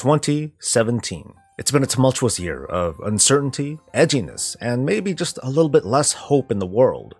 2017. It's been a tumultuous year of uncertainty, edginess, and maybe just a little bit less hope in the world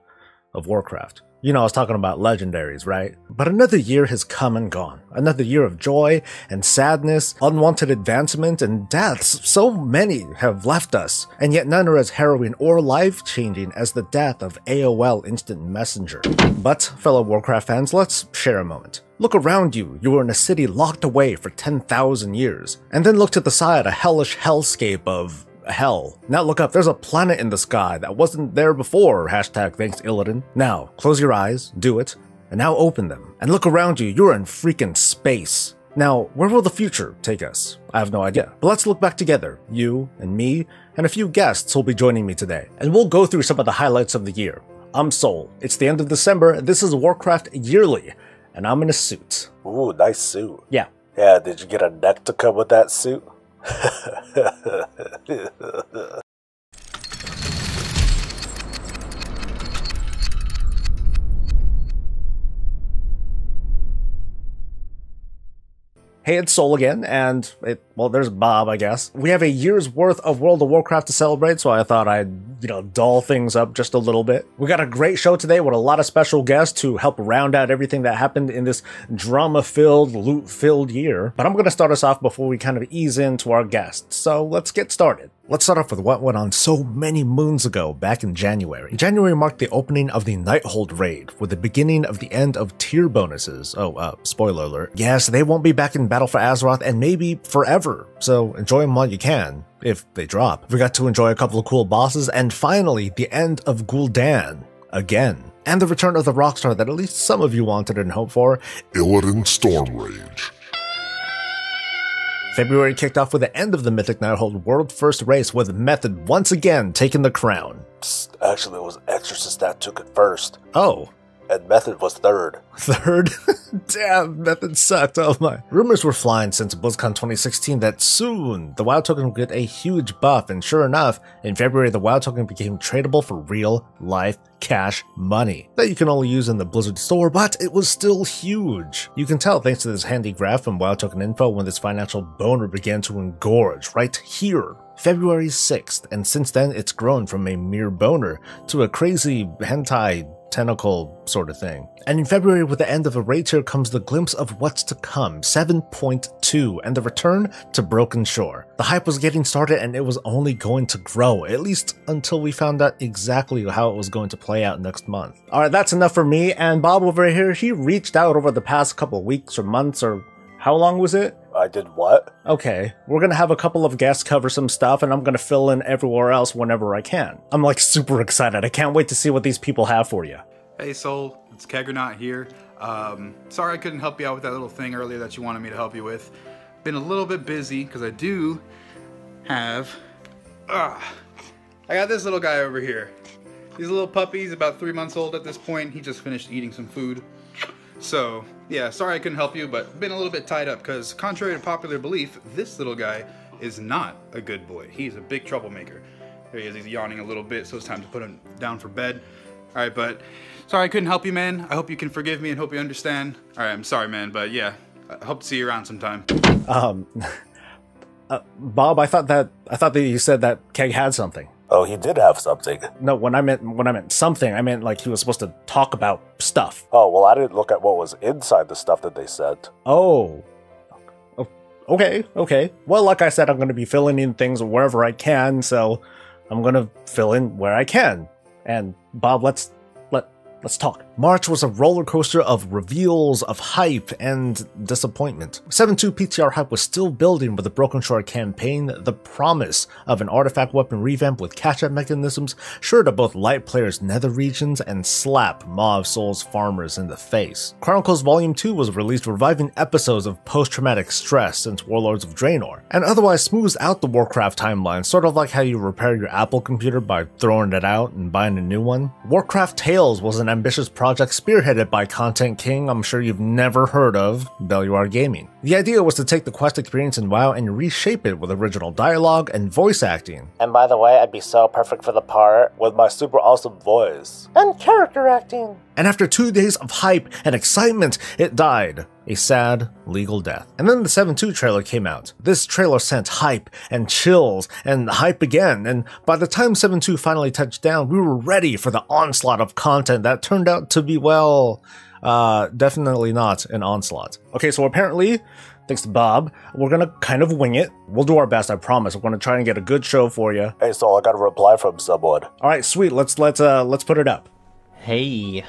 of Warcraft. You know, I was talking about legendaries, right? But another year has come and gone. Another year of joy and sadness, unwanted advancement, and deaths. So many have left us, and yet none are as harrowing or life-changing as the death of AOL Instant Messenger. But, fellow Warcraft fans, let's share a moment. Look around you. You were in a city locked away for 10,000 years. And then look to the side, a hellish hellscape of hell. Now look up, there's a planet in the sky that wasn't there before, hashtag thanks Illidan. Now, close your eyes, do it, and now open them. And look around you, you're in freaking space. Now, where will the future take us? I have no idea. But let's look back together, you and me, and a few guests will be joining me today. And we'll go through some of the highlights of the year. I'm Soul. It's the end of December, this is Warcraft Yearly, and I'm in a suit. Ooh, nice suit. Yeah. Yeah, did you get a neck to come with that suit? Hey, it's Soul again, and well, there's Bob, I guess. We have a year's worth of World of Warcraft to celebrate, so I thought I'd, doll things up just a little bit. We got a great show today with a lot of special guests to help round out everything that happened in this drama-filled, loot-filled year. But I'm going to start us off before we kind of ease into our guests, so let's get started. Let's start off with what went on so many moons ago, back in January. January marked the opening of the Nighthold raid, with the beginning of the end of tier bonuses. Oh, spoiler alert. Yes, they won't be back in Battle for Azeroth and maybe forever, so enjoy them while you can, if they drop. We got to enjoy a couple of cool bosses, and finally, the end of gul'dan, again. And the return of the rockstar that at least some of you wanted and hoped for, Illidan Stormrage. February kicked off with the end of the Mythic Nighthold World First Race, with Method once again taking the crown. Psst, actually, it was Exorcist that took it first. Oh. And Method was third. Third? Damn, Method sucked, oh my. Rumors were flying since BlizzCon 2016 that soon the WoW token would get a huge buff, and sure enough, in February the WoW token became tradable for real-life cash money that you can only use in the Blizzard store, but it was still huge. You can tell thanks to this handy graph from WoW token info when this financial boner began to engorge right here. February 6th, and since then it's grown from a mere boner to a crazy hentai tentacle sort of thing. And in February, with the end of a raid tier, comes the glimpse of what's to come, 7.2, and the return to Broken Shore. The hype was getting started and it was only going to grow, at least until we found out exactly how it was going to play out next month. Alright, that's enough for me, and Bob over here, he reached out over the past couple of weeks or months, or how long was it? I did what? Okay, we're gonna have a couple of guests cover some stuff, and I'm gonna fill in everywhere else whenever I can. I'm like super excited. I can't wait to see what these people have for you. Hey Soul, it's Keggernaut here. Sorry I couldn't help you out with that little thing earlier that you wanted me to help you with. Been a little bit busy because I do have... I got this little guy over here. He's a little puppy, he's about 3 months old at this point. He just finished eating some food. So, yeah, sorry I couldn't help you, but been a little bit tied up because, contrary to popular belief, this little guy is not a good boy. He's a big troublemaker. There he is, he's yawning a little bit, so it's time to put him down for bed. Alright, but sorry I couldn't help you, man. I hope you can forgive me and hope you understand. Alright, I'm sorry, man, but yeah, I hope to see you around sometime. Bob, I thought that you said that Keg had something. Oh, he did have something. No, when I meant something, I meant like he was supposed to talk about stuff. Oh, well, I didn't look at what was inside the stuff that they sent. Oh. Okay. Well, like I said, I'm going to be filling in things wherever I can, so I'm going to fill in where I can. And Bob, let's talk. March was a roller coaster of reveals, of hype, and disappointment. 7.2 PTR hype was still building with the Broken Shore campaign, the promise of an artifact weapon revamp with catch-up mechanisms sure to both light players' nether regions and slap Maw Souls farmers in the face. Chronicles Volume 2 was released, reviving episodes of post-traumatic stress since Warlords of Draenor, and otherwise smooths out the Warcraft timeline, sort of like how you repair your Apple computer by throwing it out and buying a new one. Warcraft Tales was an ambitious project spearheaded by content king I'm sure you've never heard of, Belluar Gaming. The idea was to take the quest experience in WoW and reshape it with original dialogue and voice acting. And by the way, I'd be so perfect for the part with my super awesome voice. And character acting. And after 2 days of hype and excitement, it died. A sad, legal death. And then the 7.2 trailer came out. This trailer sent hype and chills and hype again, and by the time 7.2 finally touched down, we were ready for the onslaught of content that turned out to be, well, definitely not an onslaught. Okay, so apparently, thanks to Bob, we're gonna kind of wing it. We'll do our best, I promise. We're gonna try and get a good show for you. Hey, Soul, I got a reply from someone. All right, sweet. Let's put it up. Hey,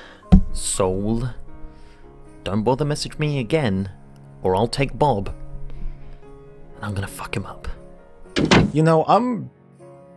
Soul. Don't bother message me again, or I'll take Bob, and I'm gonna fuck him up. You know, I'm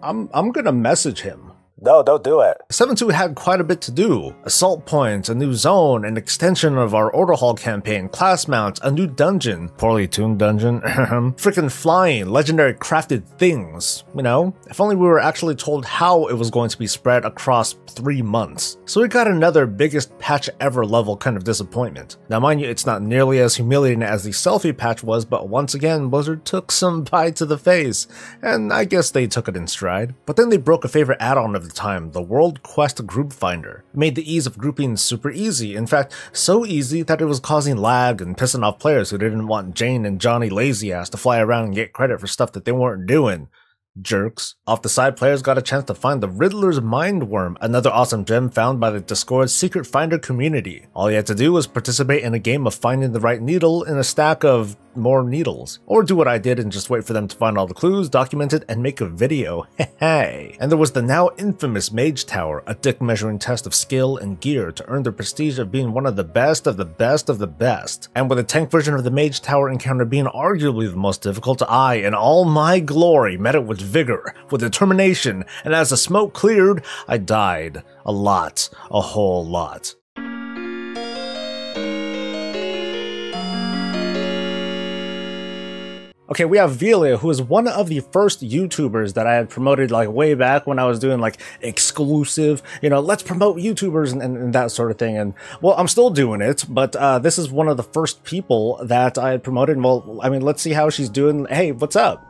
gonna message him. No, don't do it. 7.2 had quite a bit to do. Assault points, a new zone, an extension of our Order Hall campaign, class mounts, a new dungeon, poorly tuned dungeon, freaking flying, legendary crafted things. You know, if only we were actually told how it was going to be spread across 3 months. So we got another biggest patch ever level kind of disappointment. Now mind you, it's not nearly as humiliating as the selfie patch was, but once again, Blizzard took some bite to the face, and I guess they took it in stride. But then they broke a favorite add-on of the time, the World Quest Group Finder. It made the ease of grouping super easy, in fact, so easy that it was causing lag and pissing off players who didn't want Jane and Johnny lazy ass to fly around and get credit for stuff that they weren't doing. Jerks. Off the side, players got a chance to find the Riddler's Mind Worm, another awesome gem found by the Discord's Secret Finder community. All you had to do was participate in a game of finding the right needle in a stack of more needles. Or do what I did and just wait for them to find all the clues, document it, and make a video. Hey. And there was the now infamous Mage Tower, a dick measuring test of skill and gear to earn the prestige of being one of the best of the best of the best. And with the tank version of the Mage Tower encounter being arguably the most difficult, I, in all my glory, met it with vigor, with determination, and as the smoke cleared, I died. A lot. A whole lot. Okay, we have Veelia, who is one of the first YouTubers that I had promoted like way back when I was doing like exclusive, you know, let's promote YouTubers and that sort of thing. And well, I'm still doing it, but this is one of the first people that I had promoted. Well, I mean, let's see how she's doing. Hey, what's up?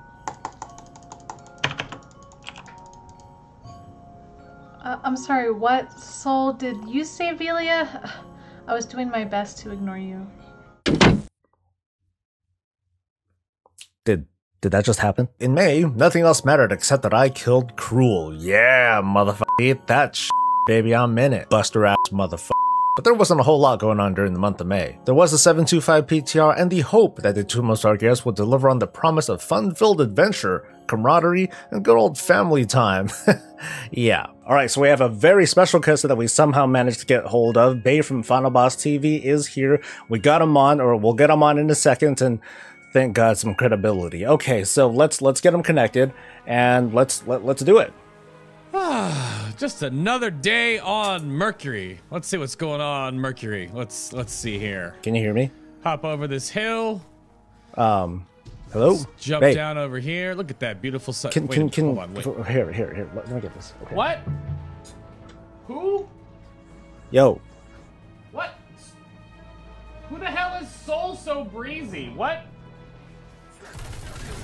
I'm sorry, what soul did you say, Veelia? I was doing my best to ignore you. Did that just happen? In May, nothing else mattered except that I killed Cruel. Yeah, motherfucker. Eat that shit, baby. I'm in it. Buster ass motherfucker. But there wasn't a whole lot going on during the month of May. There was a 725 PTR and the hope that the Tomb of Sargeras would deliver on the promise of fun-filled adventure, camaraderie, and good old family time. Yeah. Alright, so we have a very special guest that we somehow managed to get hold of. Bay from FinalBossTV is here. We got him on, or we'll get him on in a second, and thank God, some credibility. Okay, so let's get him connected, and let's do it. Just another day on Mercury. Let's see what's going on Mercury. Let's see here. Can you hear me? Hop over this hill. Hello? Let's jump Babe. down over here. Look at that beautiful sun. Can hold on, wait. Here, let me get this. Okay. What? Who? Yo. What? Who the hell is SoulSoBreezy? What?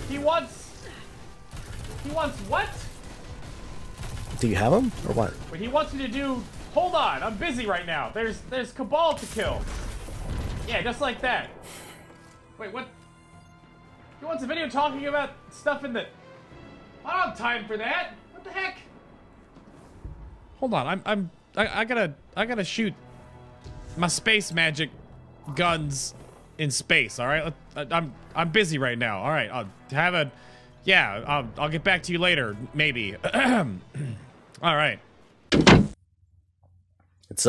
He wants what? Do you have him, or what? Wait, he wants me to do... Hold on, I'm busy right now. There's Cabal to kill. Yeah, just like that. Wait, what? He wants a video talking about stuff in the... I don't have time for that. What the heck? Hold on, I gotta shoot my space magic guns in space. All right, I'm busy right now. All right, I'll have a... Yeah, I'll get back to you later, maybe. All right. It's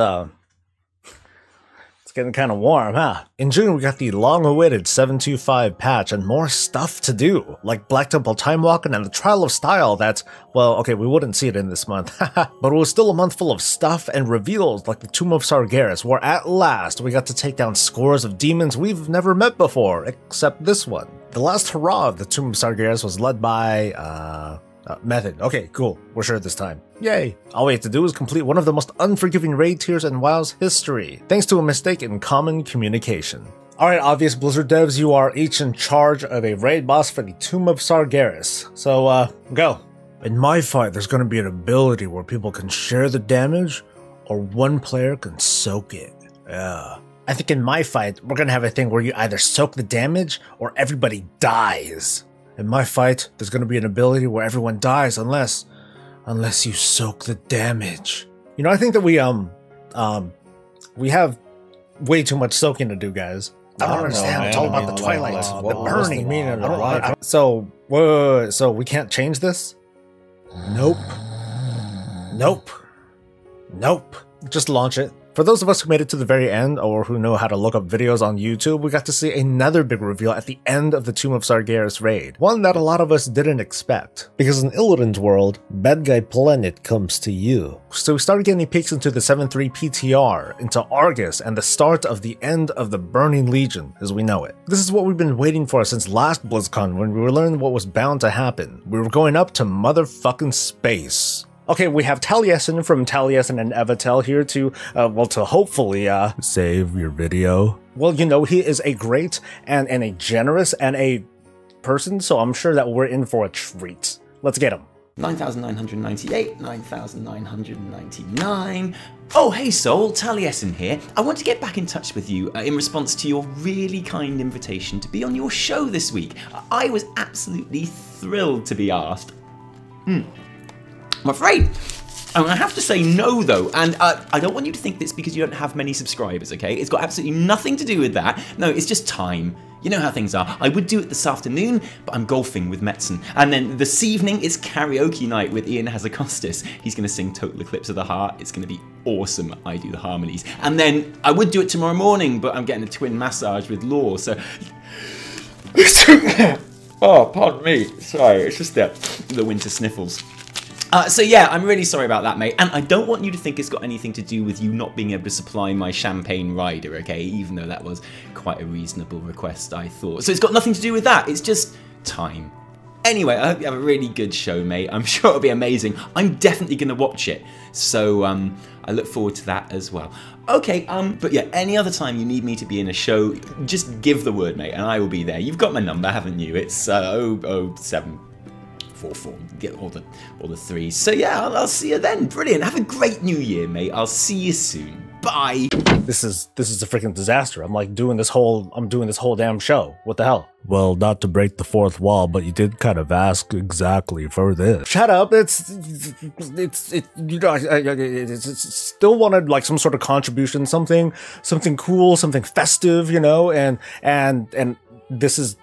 getting kind of warm, huh? In June, we got the long-awaited 725 patch and more stuff to do, like Black Temple Time Walking and the Trial of Style that, well, okay, we wouldn't see it in this month, but it was still a month full of stuff and reveals like the Tomb of Sargeras, where at last we got to take down scores of demons we've never met before, except this one. The last hurrah of the Tomb of Sargeras was led by, Method. Okay, cool. We're sure this time. Yay! All we have to do is complete one of the most unforgiving raid tiers in WoW's history, thanks to a mistake in common communication. Alright, obvious Blizzard devs, you are each in charge of a raid boss for the Tomb of Sargeras. So, go. In my fight, there's gonna be an ability where people can share the damage, or one player can soak it. Yeah. I think in my fight, we're gonna have a thing where you either soak the damage or everybody dies. In my fight, there's gonna be an ability where everyone dies unless you soak the damage. You know, I think that we have way too much soaking to do, guys. I don't understand. It's all about the twilight, the burning. So we can't change this? Nope. Nope. Nope. Just launch it. For those of us who made it to the very end, or who know how to look up videos on YouTube, we got to see another big reveal at the end of the Tomb of Sargeras raid. One that a lot of us didn't expect. Because in Illidan's world, Bad Guy Planet comes to you. So we started getting peeks into the 7-3 PTR, into Argus, and the start of the end of the Burning Legion as we know it. This is what we've been waiting for since last Blizzcon, when we were learning what was bound to happen. We were going up to motherfucking space. Okay, we have Taliesin from Taliesin and Evatel here to, to hopefully, save your video. Well, you know, he is a great and a generous and a person, so I'm sure that we're in for a treat. Let's get him. 9,998, 9,999. Oh, hey Soul, Taliesin here. I want to get back in touch with you in response to your really kind invitation to be on your show this week. I was absolutely thrilled to be asked. I'm afraid I'm gonna have to say no though, and I don't want you to think that's because you don't have many subscribers, okay? It's got absolutely nothing to do with that. No, it's just time. You know how things are. I would do it this afternoon, but I'm golfing with Metzen. And then this evening is karaoke night with Ian Hazakostas. He's gonna sing Total Eclipse of the Heart. It's gonna be awesome. I do the harmonies. And then I would do it tomorrow morning, but I'm getting a twin massage with Law, so... Oh, pardon me. Sorry, it's just the winter sniffles. So yeah, I'm really sorry about that, mate. And I don't want you to think it's got anything to do with you not being able to supply my champagne rider, okay? Even though that was quite a reasonable request, I thought. So it's got nothing to do with that. It's just time. Anyway, I hope you have a really good show, mate. I'm sure it'll be amazing. I'm definitely going to watch it. So I look forward to that as well. Okay, but yeah, any other time you need me to be in a show, just give the word, mate, and I will be there. You've got my number, haven't you? It's 007. Get all the threes. So yeah, I'll see you then. Brilliant. Have a great new year, mate. I'll see you soon. Bye. This is a freaking disaster. I'm doing this whole damn show. What the hell? Well, not to break the fourth wall, but you did kind of ask exactly for this. Shut up. It's you know, it's still wanted like some sort of contribution, something cool, something festive, you know, and this is.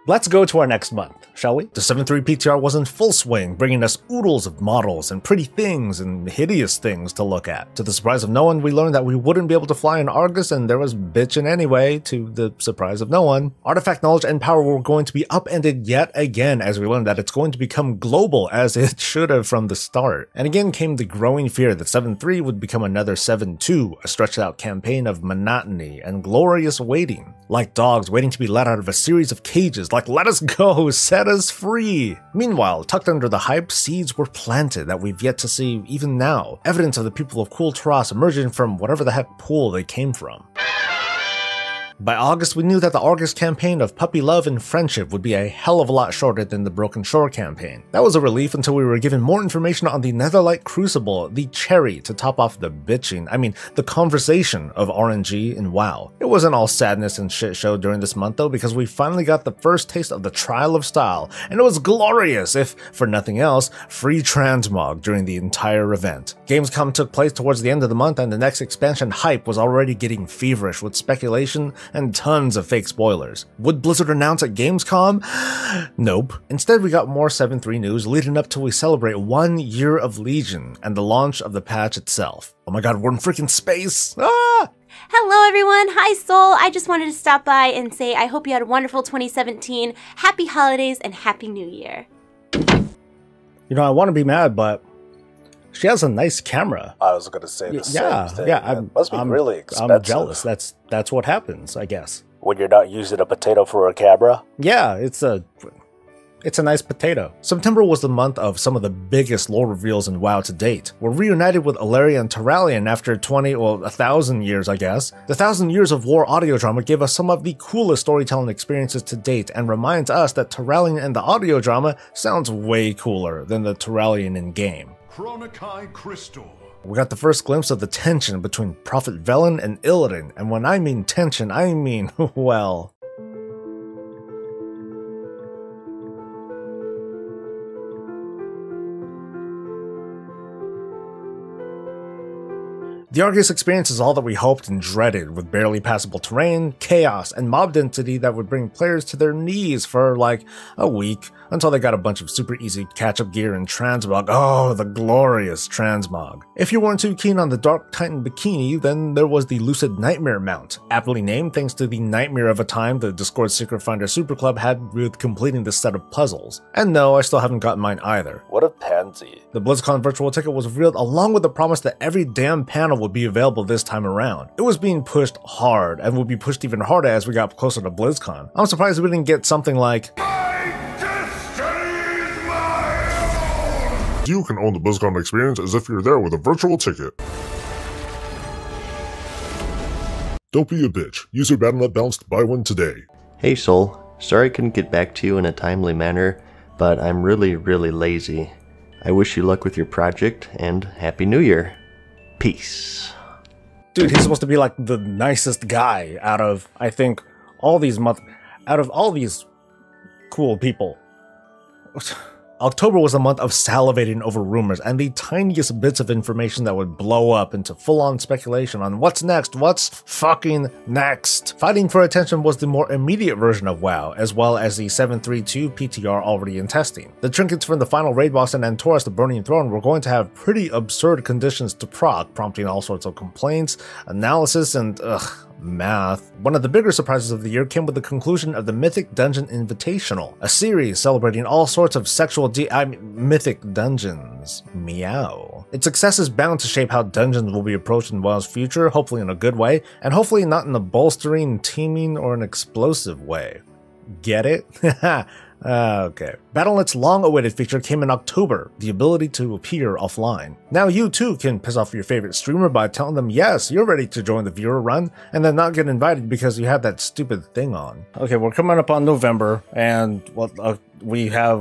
Let's go to our next month, shall we? The 7-3 PTR was in full swing, bringing us oodles of models and pretty things and hideous things to look at. To the surprise of no one, we learned that we wouldn't be able to fly in Argus, and there was bitchin' anyway, to the surprise of no one. Artifact knowledge and power were going to be upended yet again, as we learned that it's going to become global, as it should have from the start. And again came the growing fear that 7-3 would become another 7-2, a stretched out campaign of monotony and glorious waiting. Like dogs waiting to be let out of a series of cages, like let us go, set us free. Meanwhile, tucked under the hype, seeds were planted that we've yet to see even now. Evidence of the people of kul'tiras emerging from whatever the heck pool they came from. By August, we knew that the Argus campaign of puppy love and friendship would be a hell of a lot shorter than the Broken Shore campaign. That was a relief until we were given more information on the Netherlight Crucible, the cherry to top off the the conversation of RNG in WoW. It wasn't all sadness and shit show during this month though, because we finally got the first taste of the Trial of Style, and it was glorious, if for nothing else, free transmog during the entire event. Gamescom took place towards the end of the month, and the next expansion hype was already getting feverish with speculation and tons of fake spoilers. Would Blizzard announce at Gamescom? Nope. Instead, we got more 7-3 news leading up till we celebrate 1 year of Legion and the launch of the patch itself. Oh my god, we're in freaking space! Ah! Hello everyone, hi Soul. I just wanted to stop by and say I hope you had a wonderful 2017, happy holidays, and happy new year. You know, I want to be mad, but she has a nice camera. I was gonna say the same thing. Yeah, it must be really expensive. I'm jealous. That's what happens, I guess. When you're not using a potato for a camera? Yeah, it's It's a nice potato. September was the month of some of the biggest lore reveals in WoW to date. We're reunited with Alleria and Taliesin after 1,000 years, I guess. The 1,000 Years of War audio drama gave us some of the coolest storytelling experiences to date and reminds us that Taliesin in the audio drama sounds way cooler than the Taliesin in game. Chronikai Crystal. We got the first glimpse of the tension between Prophet Velen and Illidan, and when I mean tension, I mean, well... The Argus experience is all that we hoped and dreaded, with barely passable terrain, chaos, and mob density that would bring players to their knees for like a week, until they got a bunch of super easy catch-up gear and transmog. Oh, the glorious transmog. If you weren't too keen on the Dark Titan bikini, then there was the Lucid Nightmare mount, aptly named thanks to the nightmare of a time the Discord Secret Finder Super Club had with completing this set of puzzles. And no, I still haven't gotten mine either. What a pansy. The Blizzcon virtual ticket was revealed along with the promise that every damn panel would be available this time around. It was being pushed hard and would be pushed even harder as we got closer to BlizzCon. I'm surprised we didn't get something like, You can own the BlizzCon experience as if you're there with a virtual ticket. Don't be a bitch. Use your Battle.net balance to buy one today. Hey Soul, sorry I couldn't get back to you in a timely manner, but I'm really lazy. I wish you luck with your project, and Happy New Year. Peace. Dude, he's supposed to be like the nicest guy out of, I think, all these cool people. October was a month of salivating over rumors and the tiniest bits of information that would blow up into full-on speculation on what's next, what's fucking next. Fighting for attention was the more immediate version of WoW, as well as the 732 PTR already in testing. The trinkets from the final raid boss in Antorus, the Burning Throne, were going to have pretty absurd conditions to proc, prompting all sorts of complaints, analysis, and math. One of the bigger surprises of the year came with the conclusion of the Mythic Dungeon Invitational, a series celebrating all sorts of mythic dungeons. Meow. Its success is bound to shape how dungeons will be approached in WoW's future, hopefully in a good way, and hopefully not in a bolstering, teaming, or an explosive way. Get it? Okay. Battle.net's long-awaited feature came in October, the ability to appear offline. Now you too can piss off your favorite streamer by telling them yes, you're ready to join the viewer run, and then not get invited because you have that stupid thing on. Okay, we're coming up on November, and we have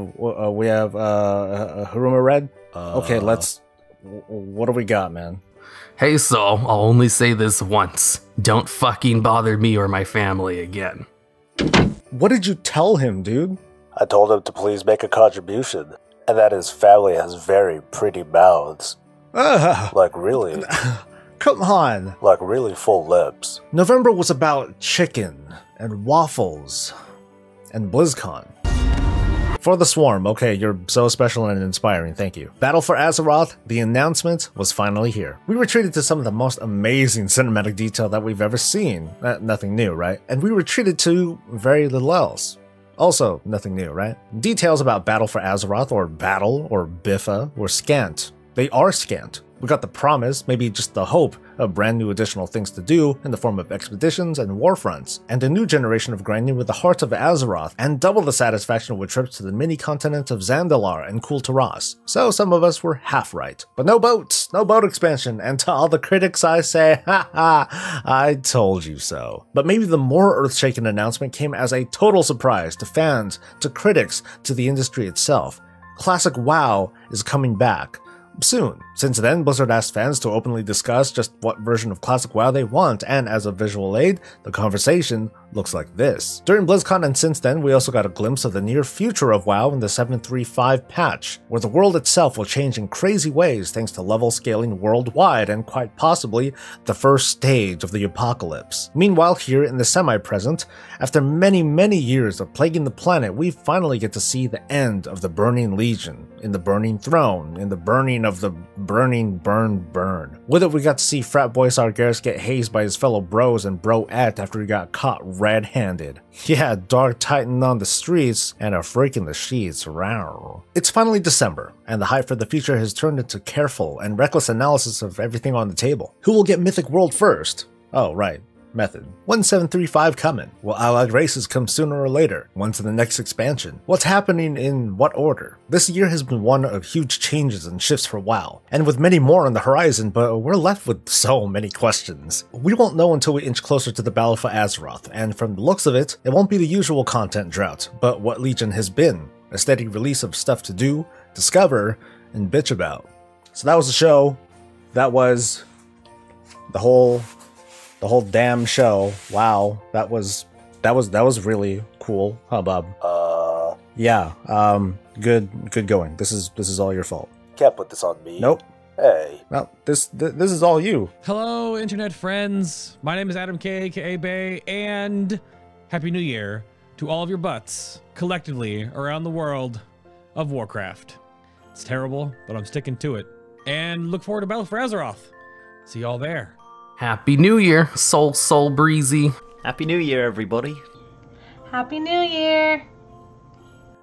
Hirumaredx. Okay, what do we got, man? Hey Saul, I'll only say this once. Don't fucking bother me or my family again. What did you tell him, dude? I told him to please make a contribution, and that his family has very pretty mouths. Like really. Come on. Like really full lips. November was about chicken, and waffles, and BlizzCon. For the Swarm, okay, you're so special and inspiring, thank you. Battle for Azeroth, the announcement was finally here. We were treated to some of the most amazing cinematic detail that we've ever seen. Nothing new, right? And we were treated to very little else. Also, nothing new, right? Details about Battle for Azeroth, or Battle, or BFA, were scant. They are scant. We got the promise, maybe just the hope, of brand new additional things to do in the form of expeditions and war fronts, and a new generation of grinding with the hearts of Azeroth, and double the satisfaction with trips to the mini-continents of Zandalar and kul'tiras. So some of us were half right. But no boats, no boat expansion, and to all the critics I say, haha, I told you so. But maybe the more earth-shaking announcement came as a total surprise to fans, to critics, to the industry itself. Classic WoW is coming back. Soon. Since then, Blizzard asked fans to openly discuss just what version of Classic WoW they want, and as a visual aid, the conversation looks like this. During BlizzCon and since then, we also got a glimpse of the near future of WoW in the 7.3.5 patch, where the world itself will change in crazy ways thanks to level scaling worldwide and quite possibly the first stage of the apocalypse. Meanwhile, here in the semi-present, after many years of plaguing the planet, we finally get to see the end of the Burning Legion, in the Burning Throne, in the burning of the burning burn. With it, we got to see frat boy Sargeras get hazed by his fellow bros and broette after he got caught red-handed. Yeah, Dark Titan on the streets and a freak in the sheets. Rawr. It's finally December, and the hype for the future has turned into careful and reckless analysis of everything on the table. Who will get Mythic World first? Oh, right. method? When's 735 coming? Will allied races come sooner or later? When's the next expansion? What's happening in what order? This year has been one of huge changes and shifts for WoW, and with many more on the horizon, but we're left with so many questions. We won't know until we inch closer to the battle for Azeroth, and from the looks of it, it won't be the usual content drought, but what Legion has been, a steady release of stuff to do, discover, and bitch about. So that was the show. That was the whole damn show. Wow, that was really cool, huh, Bob? Yeah. Good going. This is all your fault. Can't put this on me. Nope. Hey. No, this is all you. Hello, internet friends. My name is Adam K, aka Bay, and Happy New Year to all of your butts collectively around the world of Warcraft. It's terrible, but I'm sticking to it. And look forward to Battle for Azeroth. See y'all there. Happy New Year, SoulSoBreezy. Happy New Year, everybody. Happy New Year!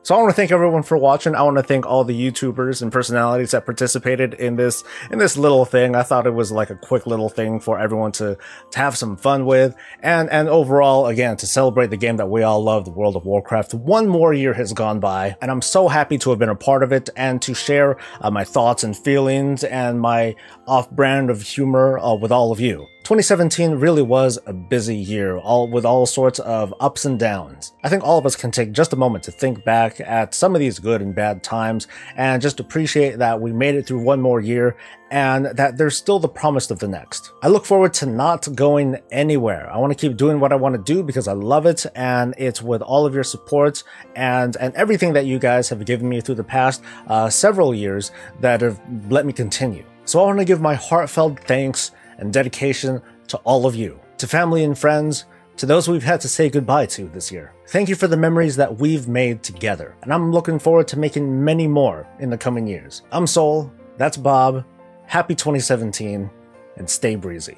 So I want to thank everyone for watching. I want to thank all the YouTubers and personalities that participated in this little thing. I thought it was like a quick little thing for everyone to have some fun with, and overall, again, to celebrate the game that we all love, the World of Warcraft. One more year has gone by, and I'm so happy to have been a part of it and to share my thoughts and feelings and my off-brand of humor with all of you. 2017 really was a busy year, with all sorts of ups and downs. I think all of us can take just a moment to think back at some of these good and bad times and just appreciate that we made it through one more year and that there's still the promise of the next. I look forward to not going anywhere. I want to keep doing what I want to do because I love it, and it's with all of your support and everything that you guys have given me through the past several years that have let me continue. So I want to give my heartfelt thanks and dedication to all of you, to family and friends, to those we've had to say goodbye to this year. Thank you for the memories that we've made together, and I'm looking forward to making many more in the coming years. I'm Soul, that's Bob, happy 2017, and stay breezy.